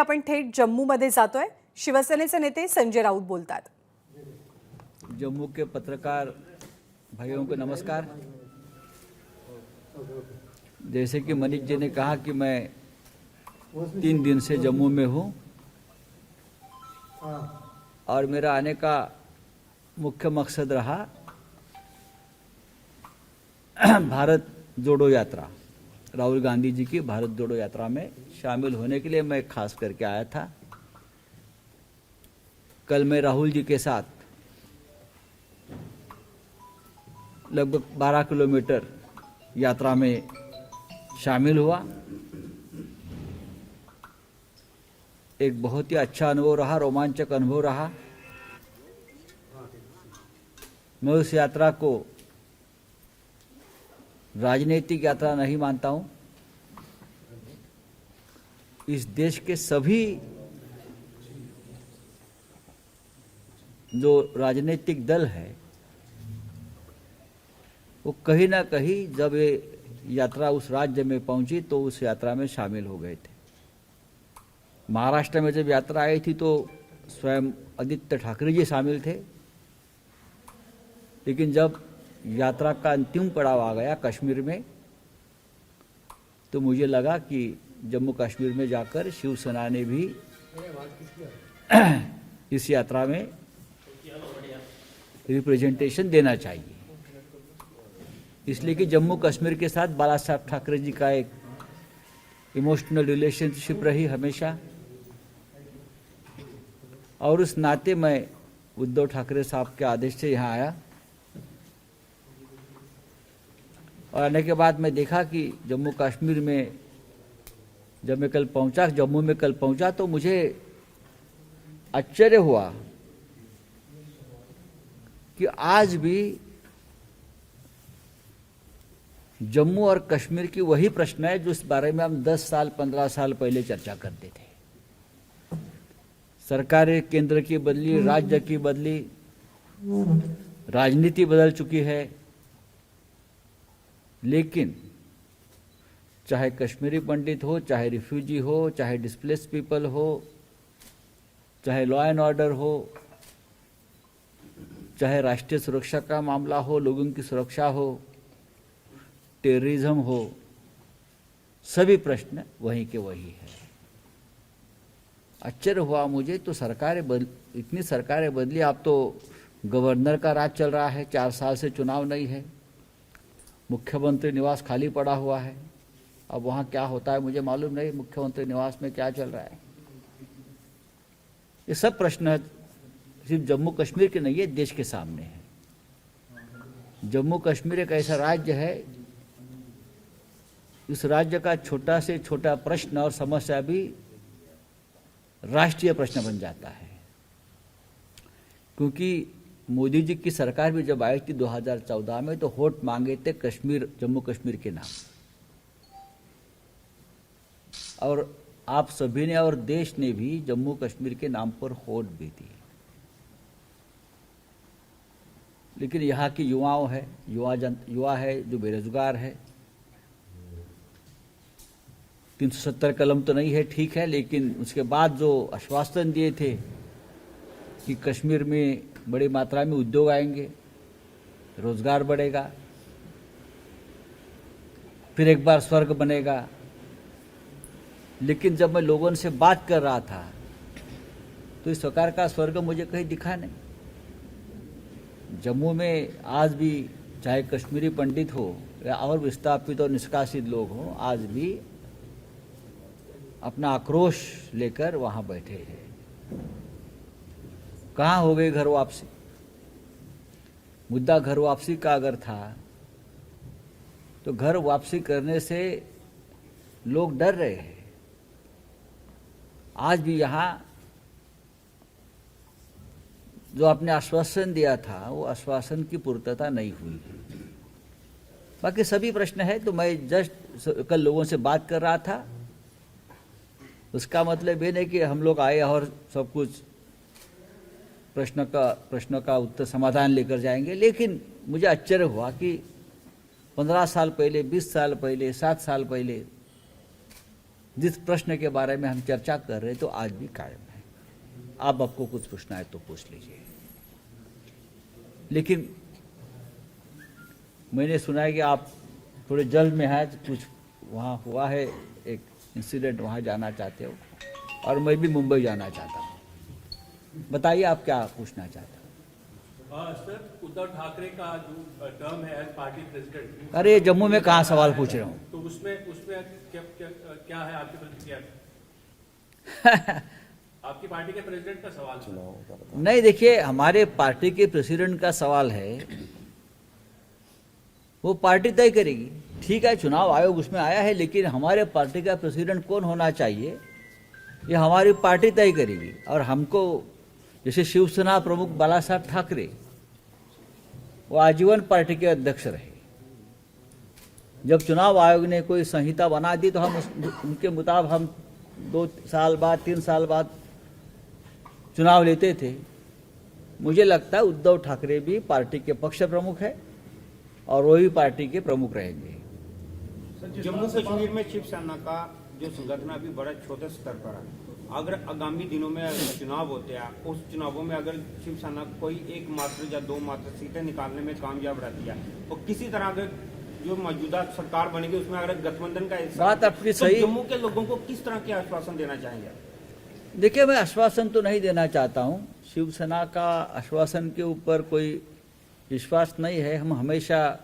आपण थेट जम्मूमध्ये जातोय। शिवसेनेचे नेते संजय राऊत बोलतात। जम्मू के पत्रकार भाइयों को नमस्कार। जैसे कि मनीष जी ने कहा कि मैं 3 दिन से जम्मू में हूँ और मेरा आने का मुख्य मकसद रहा भारत जोड़ो यात्रा, राहुल गांधी जी की भारत जोड़ो यात्रा में शामिल होने के लिए मैं खास करके आया था। कल मैं राहुल जी के साथ लगभग 12 किलोमीटर यात्रा में शामिल हुआ। एक बहुत ही अच्छा अनुभव रहा, रोमांचक अनुभव रहा। मैं उस यात्रा को राजनीतिक यात्रा नहीं मानता हूं। इस देश के सभी जो राजनीतिक दल है वो कहीं ना कहीं जब ये यात्रा उस राज्य में पहुंची तो उस यात्रा में शामिल हो गए थे। महाराष्ट्र में जब यात्रा आई थी तो स्वयं आदित्य ठाकरे जी शामिल थे, लेकिन जब यात्रा का अंतिम पड़ाव आ गया कश्मीर में तो मुझे लगा कि जम्मू कश्मीर में जाकर शिवसेना ने भी इस यात्रा में रिप्रेजेंटेशन देना चाहिए। इसलिए कि जम्मू कश्मीर के साथ बाला साहब ठाकरे जी का एक इमोशनल रिलेशनशिप रही हमेशा, और उस नाते मैं उद्धव ठाकरे साहब के आदेश से यहाँ आया। और आने के बाद मैं देखा कि जम्मू कश्मीर में जब मैं कल पहुंचा, जम्मू में कल पहुंचा तो मुझे आश्चर्य हुआ कि आज भी जम्मू और कश्मीर की वही प्रश्न है जो इस बारे में हम 10 साल 15 साल पहले चर्चा करते थे। सरकारें केंद्र की बदली, राज्य की बदली, राजनीति बदल चुकी है, लेकिन चाहे कश्मीरी पंडित हो, चाहे रिफ्यूजी हो, चाहे डिस्प्लेस पीपल हो, चाहे लॉ एंड ऑर्डर हो, चाहे राष्ट्रीय सुरक्षा का मामला हो, लोगों की सुरक्षा हो, टेररिज्म हो, सभी प्रश्न वहीं के वही है। आश्चर्य हुआ मुझे तो इतनी सरकारें बदली। अब तो गवर्नर का राज चल रहा है, 4 साल से चुनाव नहीं है, मुख्यमंत्री निवास खाली पड़ा हुआ है। अब वहाँ क्या होता है मुझे मालूम नहीं, मुख्यमंत्री निवास में क्या चल रहा है। ये सब प्रश्न सिर्फ जम्मू कश्मीर के नहीं है, देश के सामने है। जम्मू कश्मीर एक ऐसा राज्य है, इस राज्य का छोटा से छोटा प्रश्न और समस्या भी राष्ट्रीय प्रश्न बन जाता है। क्योंकि मोदी जी की सरकार भी जब आई थी 2014 में तो वोट मांगे थे कश्मीर, जम्मू कश्मीर के नाम, और आप सभी ने और देश ने भी जम्मू कश्मीर के नाम पर वोट भी दी। लेकिन यहाँ की युवा है जो बेरोजगार है। 370 कलम तो नहीं है, ठीक है, लेकिन उसके बाद जो आश्वासन दिए थे कि कश्मीर में बड़ी मात्रा में उद्योग आएंगे, रोजगार बढ़ेगा, फिर एक बार स्वर्ग बनेगा, लेकिन जब मैं लोगों से बात कर रहा था तो इस प्रकार का स्वर्ग मुझे कहीं दिखा नहीं। जम्मू में आज भी चाहे कश्मीरी पंडित हो या और विस्थापित और निष्कासित लोग हों, आज भी अपना आक्रोश लेकर वहां बैठे हैं। कहाँ हो गई घर वापसी? मुद्दा घर वापसी का अगर था तो घर वापसी करने से लोग डर रहे हैं। आज भी यहाँ जो आपने आश्वासन दिया था वो आश्वासन की पूर्तता नहीं हुई। बाकी सभी प्रश्न है। तो मैं जस्ट कल लोगों से बात कर रहा था, उसका मतलब ये नहीं कि हम लोग आए और सब कुछ प्रश्न का उत्तर समाधान लेकर जाएंगे। लेकिन मुझे आश्चर्य हुआ कि 15 साल पहले, 20 साल पहले, 7 साल पहले जिस प्रश्न के बारे में हम चर्चा कर रहे तो आज भी कायम है। आप आपको कुछ पूछना है तो पूछ लीजिए। लेकिन मैंने सुना है कि आप थोड़े जल्द में हैं, कुछ वहाँ हुआ है, एक इंसिडेंट, वहाँ जाना चाहते हो, और मैं भी मुंबई जाना चाहता हूँ। बताइए आप क्या पूछना चाहते हो। सर, उद्धव ठाकरे का जो टर्म है एज पार्टी प्रेसिडेंट, अरे जम्मू में कहाँ सवाल पूछ रहे हूँ। तो उसमें क्या है आपकी प्रतिक्रिया? आपकी पार्टी के प्रेसिडेंट का सवाल है। नहीं, देखिए, हमारे पार्टी के प्रेसिडेंट का सवाल है, वो पार्टी तय करेगी। ठीक है, चुनाव आयोग उसमें आया है, लेकिन हमारे पार्टी का प्रेसिडेंट कौन होना चाहिए ये हमारी पार्टी तय करेगी। और हमको, जैसे शिवसेना प्रमुख बाला साहब ठाकरे, वो आजीवन पार्टी के अध्यक्ष रहे। जब चुनाव आयोग ने कोई संहिता बना दी तो हम उनके मुताबिक हम 2 साल बाद 3 साल बाद चुनाव लेते थे। मुझे लगता है उद्धव ठाकरे भी पार्टी के पक्ष प्रमुख है और वही पार्टी के प्रमुख रहेंगे। जम्मू कश्मीर में शिवसेना का जो संगठन अभी बड़ा छोटे स्तर पर है, अगर आगामी दिनों में चुनाव होते हैं, उस चुनावों में अगर शिवसेना कोई 1 मात्र या 2 मात्र सीटें निकालने में कामयाब रहती है, तो किसी तरह के जो मौजूदा सरकार बनेगी उसमें अगर गठबंधन का हिस्सा, बात आपकी तो सही। जम्मू के लोगों को किस तरह के आश्वासन देना चाहेंगे? देखिए, मैं आश्वासन तो नहीं देना चाहता हूँ। शिवसेना का आश्वासन के ऊपर कोई विश्वास नहीं है। हम हमेशा,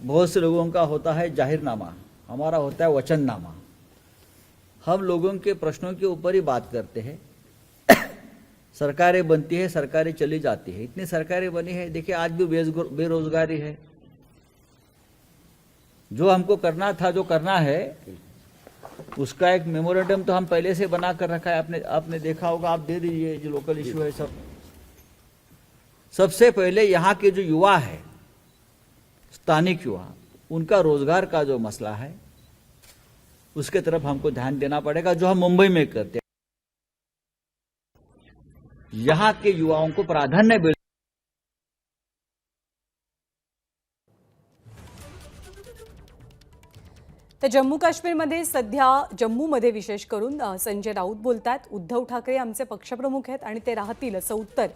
बहुत से लोगों का होता है जाहिरनामा, हमारा होता है वचननामा। हम लोगों के प्रश्नों के ऊपर ही बात करते हैं। सरकारें बनती है, सरकारें चली जाती है, इतनी सरकारें बनी है। देखिए, आज भी बेरोजगारी है। जो हमको करना था, जो करना है, उसका एक मेमोरेंडम तो हम पहले से बना कर रखा है। आपने देखा होगा, आप दे दीजिए जो लोकल इश्यू है सब। सबसे पहले यहाँ के जो युवा है, स्थानिक युवा, उनका रोजगार का जो मसला है, उसके तरफ हमको ध्यान देना पड़ेगा, जो हम मुंबई में करते हैं। यहाँ के युवाओं को प्राधान्य मिल। तर जम्मू काश्मीरमध्ये सध्या जम्मूमध्ये विशेष करून संजय राऊत बोलतात, उद्धव ठाकरे आमचे पक्षप्रमुख आहेत आणि ते राहतील असं उत्तर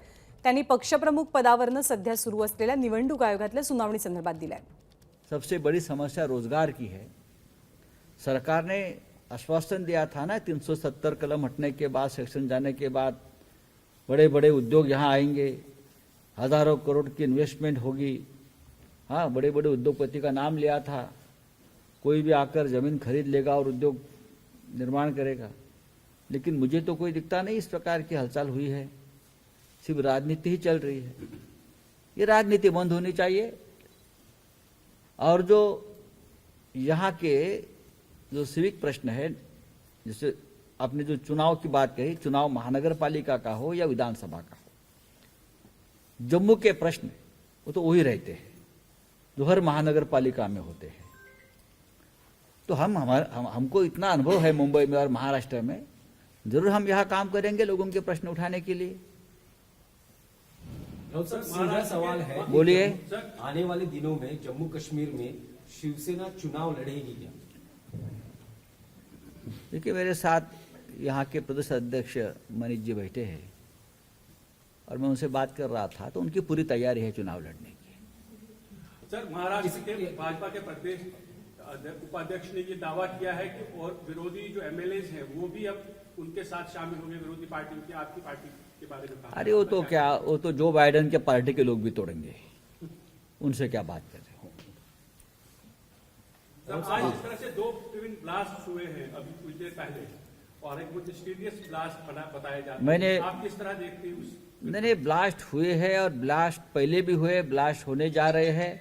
त्यांनी पक्षप्रमुख पदावरनं सध्या सुरू असलेल्या निवडणूक आयोगातल्या सुनावणी संदर्भात दिलंय। सबसे बड़ी समस्या रोजगार की है। सरकार ने आश्वासन दिया था ना, 370 कलम हटने के बाद, सेक्शन जाने के बाद बड़े बड़े उद्योग यहाँ आएंगे, हजारों करोड़ की इन्वेस्टमेंट होगी। हाँ, बड़े बड़े उद्योगपति का नाम लिया था, कोई भी आकर जमीन खरीद लेगा और उद्योग निर्माण करेगा। लेकिन मुझे तो कोई दिखता नहीं इस प्रकार की हलचल हुई है, सिर्फ राजनीति ही चल रही है। ये राजनीति बंद होनी चाहिए। और जो यहाँ के जो सिविक प्रश्न है, जैसे आपने जो चुनाव की बात कही, चुनाव महानगर पालिका का हो या विधानसभा का हो, जम्मू के प्रश्न वो तो वही रहते हैं जो हर महानगर पालिका में होते हैं। तो हमको इतना अनुभव है मुंबई में और महाराष्ट्र में, जरूर हम यहाँ काम करेंगे लोगों के प्रश्न उठाने के लिए। सर, सीधा सवाल है, बोलिए। आने वाले दिनों में जम्मू कश्मीर में शिवसेना चुनाव लड़ेगी क्या? देखिए, मेरे साथ यहाँ के प्रदेश अध्यक्ष मनीष जी बैठे हैं और मैं उनसे बात कर रहा था, तो उनकी पूरी तैयारी है चुनाव लड़ने की। सर, महाराष्ट्र के भाजपा के प्रदेश उपाध्यक्ष ने ये दावा किया है कि और विरोधी जो एमएलए हैं वो भी अब उनके साथ शामिल होंगे विरोधी पार्टी की। आपकी पार्टी के बारे में कहा। अरे वो तो क्या, वो तो जो बाइडेन के पार्टी के लोग भी तोड़ेंगे, उनसे क्या बात कर रहे हो। आज इस तरह से 2 ट्विन ब्लास्ट हुए हैं अभी कुछ देर पहले, और एक बहुत सीरियस ब्लास्ट बताया जाता है। आप किस तरह देखते हैं उस? नहीं, ब्लास्ट हुए हैं और ब्लास्ट पहले भी हुए, ब्लास्ट होने जा रहे हैं।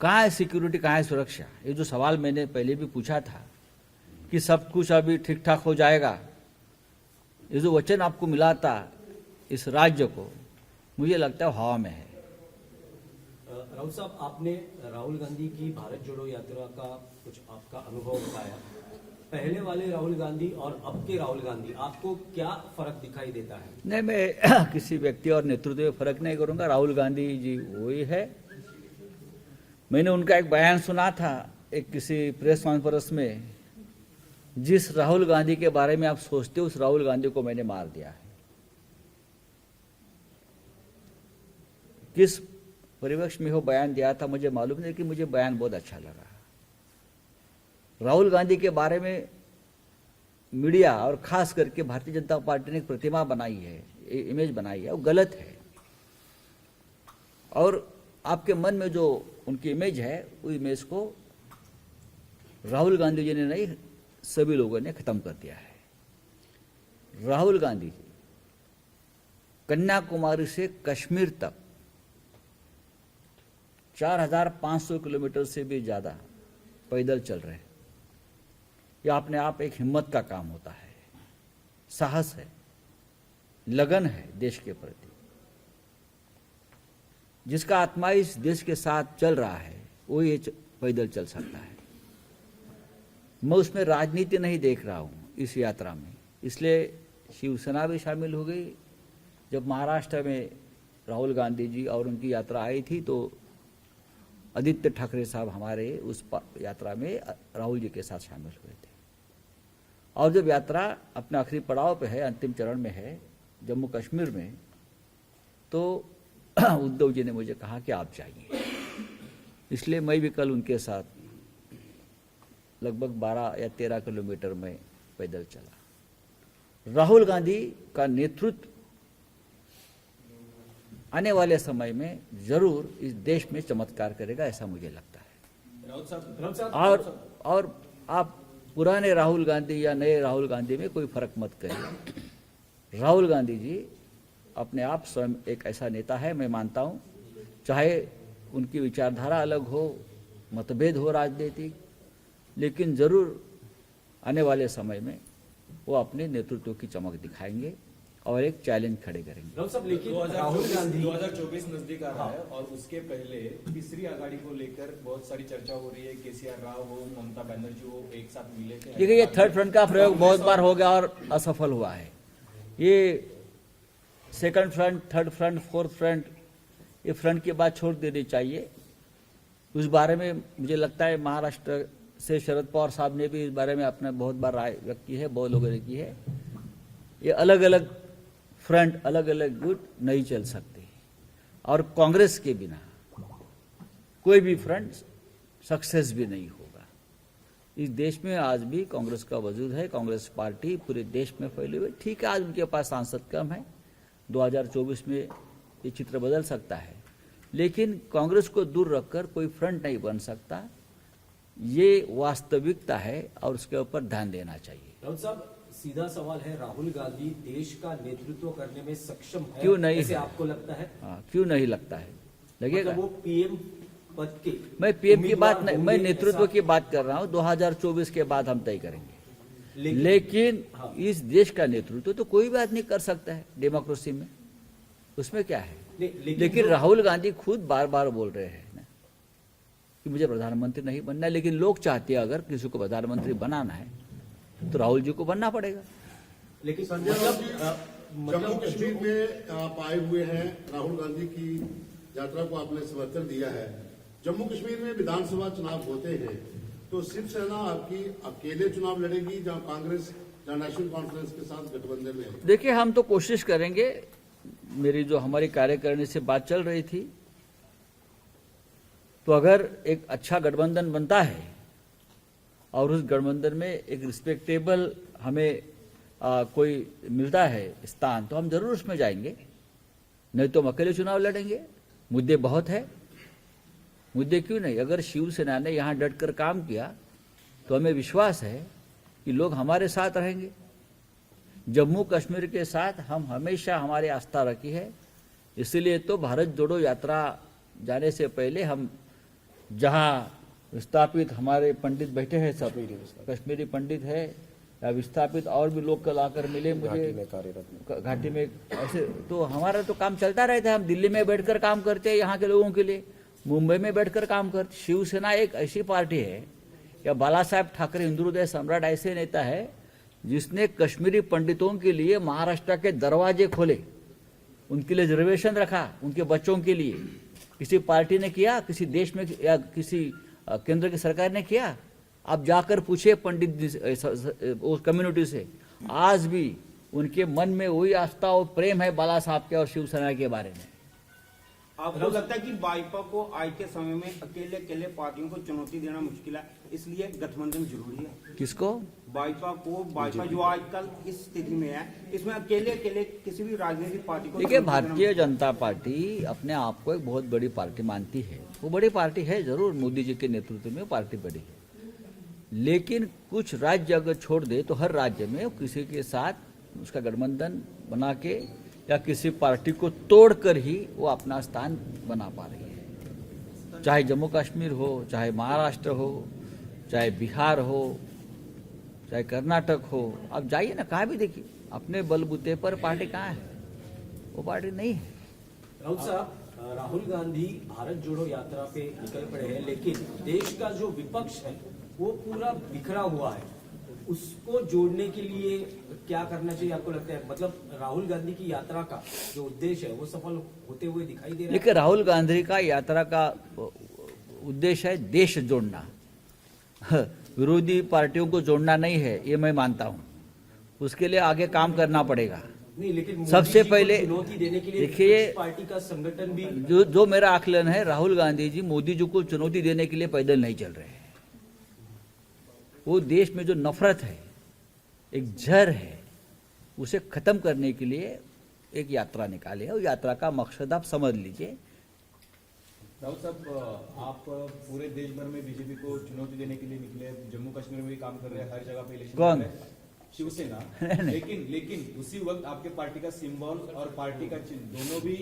कहाँ है सिक्योरिटी, कहाँ है सुरक्षा? ये जो सवाल मैंने पहले भी पूछा था कि सब कुछ अभी ठीक ठाक हो जाएगा, ये जो वचन आपको मिला था इस राज्य को, मुझे लगता है हवा में है। राहुल साहब, आपने राहुल गांधी की भारत जोड़ो यात्रा का कुछ आपका अनुभव बताया। पहले वाले राहुल गांधी और अब के राहुल गांधी, आपको क्या फर्क दिखाई देता है? नहीं, मैं किसी व्यक्ति और नेतृत्व में फर्क नहीं करूंगा। राहुल गांधी जी वही है। मैंने उनका एक बयान सुना था एक किसी प्रेस कॉन्फ्रेंस में जिस राहुल गांधी के बारे में आप सोचते हो उस राहुल गांधी को मैंने मार दिया है। किस परिवेश में वो बयान दिया था मुझे मालूम नहीं, कि मुझे बयान बहुत अच्छा लगा। राहुल गांधी के बारे में मीडिया और खास करके भारतीय जनता पार्टी ने एक प्रतिमा बनाई है, इमेज बनाई है, वो गलत है। और आपके मन में जो उनकी इमेज है, उस इमेज को राहुल गांधी जी ने नहीं, सभी लोगों ने खत्म कर दिया है। राहुल गांधी जी कन्याकुमारी से कश्मीर तक 4,500 किलोमीटर से भी ज्यादा पैदल चल रहे हैं। यह अपने आप एक हिम्मत का काम होता है, साहस है, लगन है देश के प्रति। जिसका आत्मा इस देश के साथ चल रहा है वो ये पैदल चल सकता है। मैं उसमें राजनीति नहीं देख रहा हूं इस यात्रा में, इसलिए शिवसेना भी शामिल हो गई। जब महाराष्ट्र में राहुल गांधी जी और उनकी यात्रा आई थी तो आदित्य ठाकरे साहब हमारे उस यात्रा में राहुल जी के साथ शामिल हुए थे। और जब यात्रा अपने आखिरी पड़ाव पे है, अंतिम चरण में है जम्मू कश्मीर में, तो उद्धव जी ने मुझे कहा कि आप जाइए। इसलिए मैं भी कल उनके साथ लगभग 12 या 13 किलोमीटर में पैदल चला। राहुल गांधी का नेतृत्व आने वाले समय में जरूर इस देश में चमत्कार करेगा, ऐसा मुझे लगता है। राउत साहब और आप पुराने राहुल गांधी या नए राहुल गांधी में कोई फर्क मत करिए। राहुल गांधी जी अपने आप स्वयं एक ऐसा नेता है, मैं मानता हूं, चाहे उनकी विचारधारा अलग हो, मतभेद हो राजनीतिक, लेकिन जरूर आने वाले समय में वो अपने नेतृत्व की चमक दिखाएंगे और एक चैलेंज खड़े करेंगे। राउत साहब लेकिन राहुल गांधी 2024 नजदीक आ रहा है और उसके पहले तीसरी आघाड़ी को लेकर बहुत सारी चर्चा हो रही है। केसीआर राव हो, ममता बनर्जी हो, एक साथ मिले थे। देखिए, ये थर्ड फ्रंट का प्रयोग बहुत बार हो गया और असफल हुआ है। ये second front, third front, fourth front, ये फ्रंट की बात छोड़ देनी चाहिए। उस बारे में मुझे लगता है महाराष्ट्र से शरद पवार साहब ने भी इस बारे में अपने बहुत बार राय व्यक्त की है, बहुत लोगों ने की है। ये अलग अलग फ्रंट, अलग अलग गुट नहीं चल सकते और कांग्रेस के बिना कोई भी फ्रंट सक्सेस भी नहीं होगा। इस देश में आज भी कांग्रेस का वजूद है, कांग्रेस पार्टी पूरे देश में फैली हुई। ठीक है, आज उनके पास सांसद कम है, 2024 में ये चित्र बदल सकता है, लेकिन कांग्रेस को दूर रखकर कोई फ्रंट नहीं बन सकता। ये वास्तविकता है और उसके ऊपर ध्यान देना चाहिए। राउत साहब सीधा सवाल है, राहुल गांधी देश का नेतृत्व करने में सक्षम है? क्यों नहीं ऐसे है? आपको लगता है? हाँ, क्यों नहीं लगता है, लगेगा। मतलब वो पीएम पद के मैं पीएम की बात उम्मीदवार नहीं, मैं होंगे, नेतृत्व ऐसा- की बात कर रहा हूं। 2024 के बाद हम तय करेंगे। लेकिन हाँ। इस देश का नेतृत्व तो कोई भी आदमी कर सकता है डेमोक्रेसी में, उसमें क्या है। लेकिन जो- राहुल गांधी खुद बार बार बोल रहे हैं ना कि मुझे प्रधानमंत्री नहीं बनना है, लेकिन लोग चाहते हैं अगर किसी को प्रधानमंत्री बनाना है तो राहुल जी को बनना पड़ेगा। लेकिन संजय राउत जी, जम्मू कश्मीर में आप आए हुए हैं, राहुल गांधी की यात्रा को आपने समर्थन दिया है। जम्मू कश्मीर में विधानसभा चुनाव होते हैं तो शिवसेना आपकी अकेले चुनाव लड़ेगी जहां कांग्रेस, जहां नेशनल कॉन्फ्रेंस के साथ गठबंधन में है? देखिए, हम तो कोशिश करेंगे। मेरी जो हमारी कार्यकारिणी से बात चल रही थी, तो अगर एक अच्छा गठबंधन बनता है और उस गठबंधन में एक रिस्पेक्टेबल हमें कोई मिलता है स्थान, तो हम जरूर उसमें जाएंगे। नहीं तो हम अकेले चुनाव लड़ेंगे। मुद्दे बहुत है, मुद्दे क्यों नहीं। अगर शिवसेना ने यहाँ डटकर काम किया तो हमें विश्वास है कि लोग हमारे साथ रहेंगे। जम्मू कश्मीर के साथ हम हमेशा हमारी आस्था रखी है। इसलिए तो भारत जोड़ो यात्रा जाने से पहले हम जहाँ विस्थापित हमारे पंडित बैठे हैं, सब कश्मीरी पंडित है या विस्थापित और भी लोग कल आकर मिले मुझे घाटी में। ऐसे तो हमारा तो काम चलता रहता है। हम दिल्ली में बैठकर काम करते हैं यहाँ के लोगों के लिए, मुंबई में बैठकर काम करते। शिवसेना एक ऐसी पार्टी है या बाला साहेब ठाकरे हिंदू हृदय सम्राट ऐसे नेता है जिसने कश्मीरी पंडितों के लिए महाराष्ट्र के दरवाजे खोले, उनके लिए रिजर्वेशन रखा, उनके बच्चों के लिए। किसी पार्टी ने किया, किसी देश में या किसी केंद्र की सरकार ने किया? आप जाकर पूछिए पंडित जी उस कम्युनिटी से, आज भी उनके मन में वही आस्था और प्रेम है बाला साहब के और शिवसेना के बारे में। आपको लगता है कि भाजपा को आज के समय में अकेले अकेले पार्टियों को चुनौती देना मुश्किल है, इसलिए गठबंधन जरूरी है? किसको? भाजपा जो आजकल इस स्थिति में है, इसमें अकेले अकेले किसी भी राजनीतिक पार्टी को देखिए, चुनौती देना भारतीय जनता पार्टी अपने आप को एक बहुत बड़ी पार्टी मानती है। वो बड़ी पार्टी है जरूर, मोदी जी के नेतृत्व में पार्टी बड़ी है, लेकिन कुछ राज्य अगर छोड़ दे तो हर राज्य में किसी के साथ उसका गठबंधन बना के या किसी पार्टी को तोड़कर ही वो अपना स्थान बना पा रही है। चाहे जम्मू कश्मीर हो, चाहे महाराष्ट्र हो, चाहे बिहार हो, चाहे कर्नाटक हो, आप जाइए ना, कहाँ भी देखिए, अपने बलबूते पर पार्टी कहाँ है? वो पार्टी नहीं है। राउत साहब, राहुल गांधी भारत जोड़ो यात्रा पे निकल पड़े हैं, लेकिन देश का जो विपक्ष है वो पूरा बिखरा हुआ है। उसको जोड़ने के लिए क्या करना चाहिए आपको लगता है? मतलब राहुल गांधी की यात्रा का जो उद्देश्य है वो सफल होते हुए दिखाई दे रहा है? देखिए, राहुल गांधी का यात्रा का उद्देश्य है देश जोड़ना, विरोधी पार्टियों को जोड़ना नहीं है, ये मैं मानता हूँ। उसके लिए आगे काम करना पड़ेगा। नहीं, लेकिन मोदी सबसे जी को पहले चुनौती देने के लिए देखिए, विपक्ष पार्टी का संगठन भी जो मेरा आकलन है, राहुल गांधी जी मोदी जी को चुनौती देने के लिए पैदल नहीं चल रहे हैं। वो देश में जो नफरत है, एक जहर है, उसे खत्म करने के लिए एक यात्रा निकाले है। और यात्रा का मकसद आप समझ लीजिए। राउत साहब, आप पूरे देश भर में बीजेपी को चुनौती देने के लिए निकले, जम्मू कश्मीर में भी काम कर रहे हैं, हर जगह पे इलेक्शन कौन? कर रहे हैं, शिवसेना। लेकिन उसी वक्त आपके पार्टी का सिंबल और पार्टी का चिन्ह दोनों भी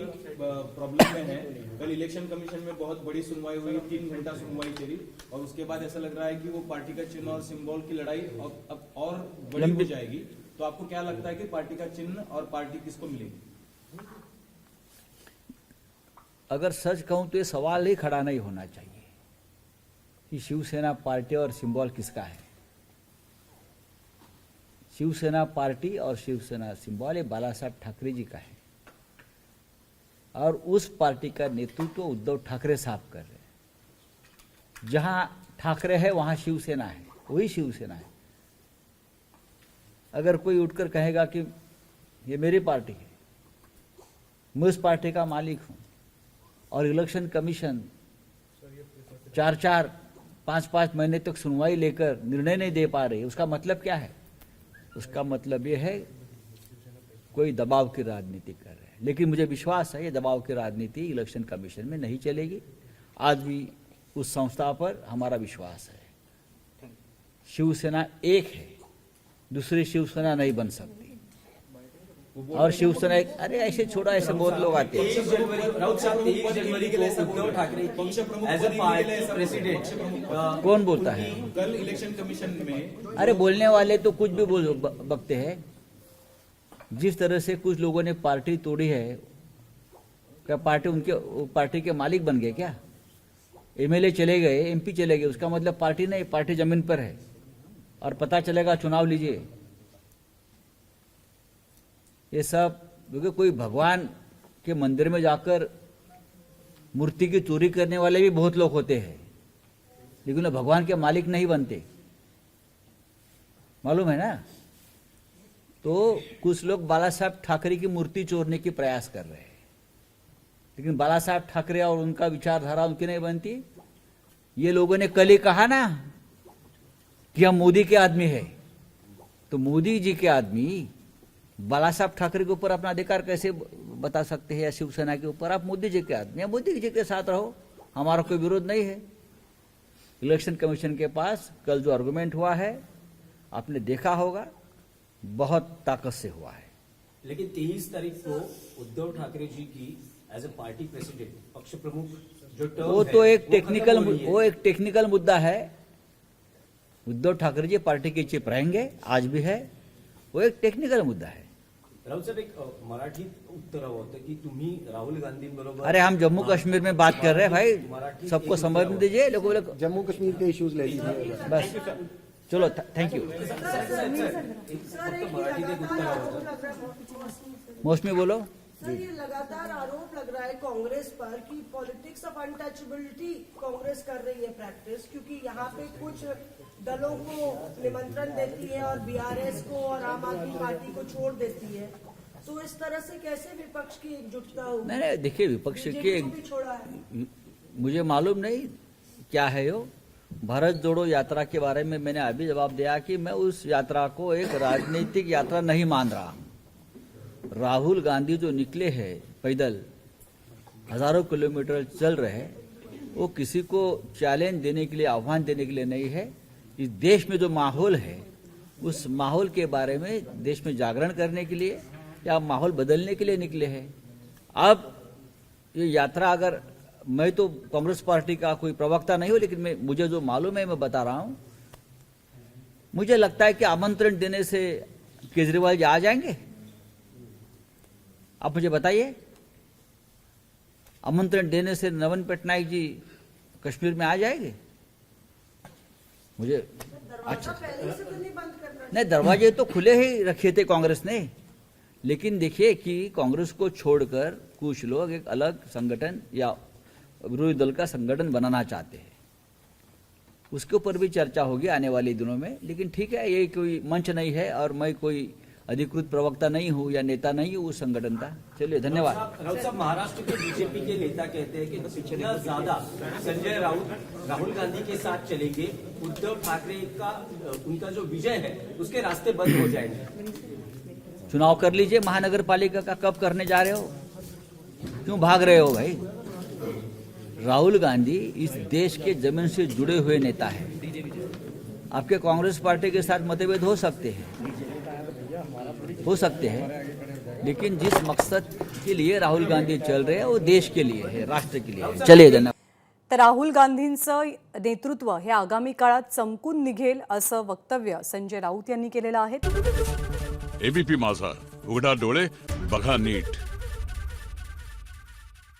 प्रॉब्लम में है। कल इलेक्शन कमीशन में बहुत बड़ी सुनवाई हुई, 3 घंटा सुनवाई चली, और उसके बाद ऐसा लग रहा है कि वो पार्टी का चिन्ह और सिंबल की लड़ाई अब और बड़ी हो जाएगी। तो आपको क्या लगता है कि पार्टी का चिन्ह और पार्टी किसको मिलेगी? अगर सच कहूं तो ये सवाल ही खड़ा नहीं होना चाहिए कि शिवसेना पार्टी और सिंबल किसका है। शिवसेना पार्टी और शिवसेना सिंबल ये बाला साहब ठाकरे जी का है, और उस पार्टी का नेतृत्व उद्धव ठाकरे साहब कर रहे हैं। जहां ठाकरे है वहां शिवसेना है, वही शिवसेना है। अगर कोई उठकर कहेगा कि ये मेरी पार्टी है, मैं उस पार्टी का मालिक हूं, और इलेक्शन कमीशन 4-4, 5-5 महीने तक सुनवाई लेकर निर्णय नहीं दे पा रही, उसका मतलब क्या है? उसका मतलब ये है कोई दबाव की राजनीति कर रहे हैं। लेकिन मुझे विश्वास है ये दबाव की राजनीति इलेक्शन कमीशन में नहीं चलेगी। आज भी उस संस्था पर हमारा विश्वास है। शिवसेना एक है, दूसरी शिवसेना नहीं बन सकती। और शिवसेना एक, अरे ऐसे छोड़ा, ऐसे बहुत लोग आते हैं। 23 जनवरी राउत साहब, 23 जनवरी को उद्धव ठाकरे की एज अ पार्टी प्रेसिडेंट कौन बोलता है? कल इलेक्शन कमीशन में अरे बोलने वाले तो कुछ भी बकते हैं। जिस तरह से कुछ लोगों ने पार्टी तोड़ी है, क्या पार्टी के मालिक बन गए क्या? एमएलए चले गए, एमपी चले गए, उसका मतलब पार्टी नहीं, पार्टी जमीन पर है। और पता चलेगा, चुनाव लीजिए। ये सब क्योंकि कोई भगवान के मंदिर में जाकर मूर्ति की चोरी करने वाले भी बहुत लोग होते हैं, लेकिन वो भगवान के मालिक नहीं बनते, मालूम है ना? तो कुछ लोग बाला साहब ठाकरे की मूर्ति चोरने की प्रयास कर रहे हैं, लेकिन बाला साहब ठाकरे और उनका विचारधारा उनकी नहीं बनती। ये लोगों ने कल ही कहा ना कि हम मोदी के आदमी है, तो मोदी जी के आदमी बाला साहब ठाकरे के ऊपर अपना अधिकार कैसे बता सकते हैं, या शिवसेना के ऊपर? आप मोदी जी के आदमी हैं, मोदी जी के साथ रहो, हमारा कोई विरोध नहीं है। इलेक्शन कमीशन के पास कल जो आर्गुमेंट हुआ है, आपने देखा होगा, बहुत ताकत से हुआ है। लेकिन 23 तारीख को उद्धव ठाकरे जी की एज अ पार्टी प्रेसिडेंट, पक्ष प्रमुख जो टर्म वो है, तो एक खत्म टेक्निकल मुद्दा है। उद्धव ठाकरे जी पार्टी के चीफ रहेंगे, आज भी है, वो एक टेक्निकल मुद्दा है। राहुल साहेब, एक मराठीत उत्तर हवं होतं की तुम्ही राहुल गांधींबरोबर, अरे हम जम्मू कश्मीर में बात कर रहे हैं भाई, मराठी सबको एक समझने उत्तर दीजिए। लोग जम्मू कश्मीर के इश्यूज ले लीजिए बस, चलो, थैंक यू। फक्त मराठीत एक उत्तर हवं होतं। मौसमी बोलो। सर, ये लगातार आरोप लग रहा है कांग्रेस पर कि पॉलिटिक्स ऑफ अनटचेबिलिटी कांग्रेस कर रही है प्रैक्टिस, क्योंकि यहाँ पे कुछ दलों को निमंत्रण देती है और बीआरएस को और आम आदमी पार्टी को छोड़ देती है। तो इस तरह से कैसे विपक्ष की एकजुटता होगी? नहीं, देखिए विपक्ष बीजेपी के को भी छोड़ा है। मुझे मालूम नहीं क्या है वो भारत जोड़ो यात्रा के बारे में मैंने अभी जवाब दिया कि मैं उस यात्रा को एक राजनीतिक यात्रा नहीं मान रहा। राहुल गांधी जो निकले हैं पैदल हजारों किलोमीटर चल रहे हैं, वो किसी को चैलेंज देने के लिए, आह्वान देने के लिए नहीं है। इस देश में जो माहौल है उस माहौल के बारे में देश में जागरण करने के लिए या माहौल बदलने के लिए निकले हैं। अब ये यात्रा, अगर मैं तो कांग्रेस पार्टी का कोई प्रवक्ता नहीं हूं, लेकिन मुझे जो मालूम है मैं बता रहा हूं। मुझे लगता है कि आमंत्रण देने से केजरीवाल जी आ जाएंगे। आप मुझे बताइए, आमंत्रण देने से नवीन पटनायक जी कश्मीर में आ जाएंगे? मुझे अच्छा पहले से तो नहीं बंद करना। नहीं, दरवाजे तो खुले ही रखे थे कांग्रेस ने, लेकिन देखिए कि कांग्रेस को छोड़कर कुछ लोग एक अलग संगठन या विरोधी दल का संगठन बनाना चाहते हैं। उसके ऊपर भी चर्चा होगी आने वाले दिनों में। लेकिन ठीक है, ये कोई मंच नहीं है और मैं कोई अधिकृत प्रवक्ता नहीं हूं या नेता नहीं हूं उस संगठन का। चलिए, धन्यवाद। राउत साहब, महाराष्ट्र के बीजेपी के नेता कहते हैं कि जितना ज्यादा संजय राउत राहुल गांधी के साथ चलेंगे, उद्धव ठाकरे का उनका जो विजय है उसके रास्ते बंद हो जाएंगे। चुनाव कर लीजिए महानगर पालिका का। कब करने जा रहे हो? क्यों भाग रहे हो भाई? राहुल गांधी इस देश के जमीन से जुड़े हुए नेता है। आपके कांग्रेस पार्टी के साथ मतभेद हो सकते हैं, लेकिन जिस मकसद के लिए राहुल गांधी चल रहे हैं वो देश के लिए है, राष्ट्र के लिए है। चलिए, धन्यवाद। तर राहुल गांधींचं नेतृत्व हे आगामी काळात चमकून निघेल असं वक्तव्य संजय राऊत यांनी केलेलं आहे। एबीपी माझा, उघडा डोळे बघा नीट।